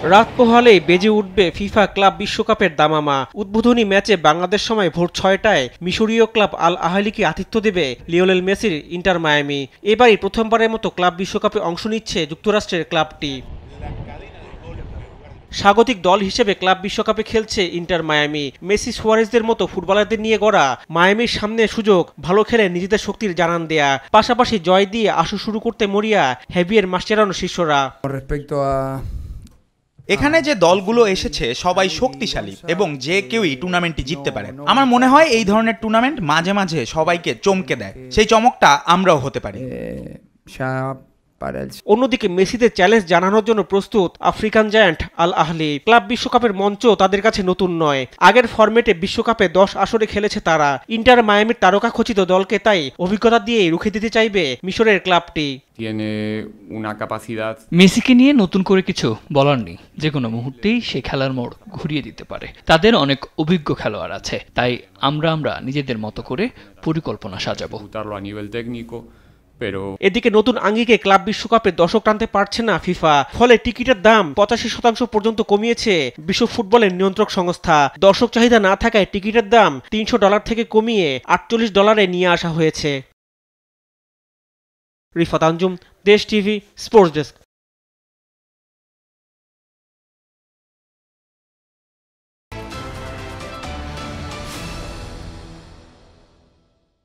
রাত পোহালেই বেজে উঠবে ফিফা ক্লাব বিশ্বকাপের দামামা। উদ্বোধনী ম্যাচে বাংলাদেশ সময় ভোর ৬টায় মিশরীয় ক্লাব আল আহলিকে আতিথ্য দেবে লিওনেল মেসির ইন্টার মায়ামি। এবারই প্রথমবারের মতো ক্লাব বিশ্বকাপে অংশ নিচ্ছে যুক্তরাষ্ট্রের ক্লাবটি। স্বাগতিক দল হিসেবে ক্লাব বিশ্বকাপে খেলছে ইন্টার মায়ামি। মেসি সুয়ারেজদের মতো ফুটবলারদের নিয়ে গড়া মায়ামির সামনে সুযোগ ভালো খেলে নিজেদের শক্তির জানান দেয়া, পাশাপাশি জয় দিয়ে আসর শুরু করতে মরিয়া হেভিয়ের মাসচেরানো শিষ্যরা। এখানে যে দলগুলো এসেছে সবাই শক্তিশালী এবং যে কেউই টুর্নামেন্টটি জিততে পারে। আমার মনে হয় এই ধরনের টুর্নামেন্ট মাঝে মাঝে সবাইকে চমকে দেয়, সেই চমকটা আমরাও হতে পারি। অন্যদিকে মেসিদের চ্যালেঞ্জ জানানোর জন্য প্রস্তুত আফ্রিকান জায়ান্ট আল আহলি। ক্লাব বিশ্বকাপের মঞ্চ তাদের কাছে নতুন নয়, আগের ফরম্যাটে বিশ্বকাপে 10 আসরে খেলেছে তারা। ইন্টার মায়ামির তারকা খচিত দলকে তাই অভিজ্ঞতা দিয়েই রুখে দিতে চাইবে মিশরের ক্লাবটি। মেসিকে নিয়ে নতুন করে কিছু বলার নেই, যে কোনো মুহূর্তেই সে খেলার মোড় ঘুরিয়ে দিতে পারে। তাদের অনেক অভিজ্ঞ খেলোয়াড় আছে, তাই আমরা নিজেদের মতো করে পরিকল্পনা সাজাবো। এদিকে নতুন আঙ্গিকে ক্লাব বিশ্বকাপে দর্শক টানতে পারছে না ফিফা, ফলে টিকিটের দাম 85% পর্যন্ত কমিয়েছে বিশ্ব ফুটবলের নিয়ন্ত্রক সংস্থা। দর্শক চাহিদা না থাকায় টিকিটের দাম $300 থেকে কমিয়ে $48 নিয়ে আসা হয়েছে। রিফাত আঞ্জুম, দেশ টিভি, স্পোর্টস ডেস্ক।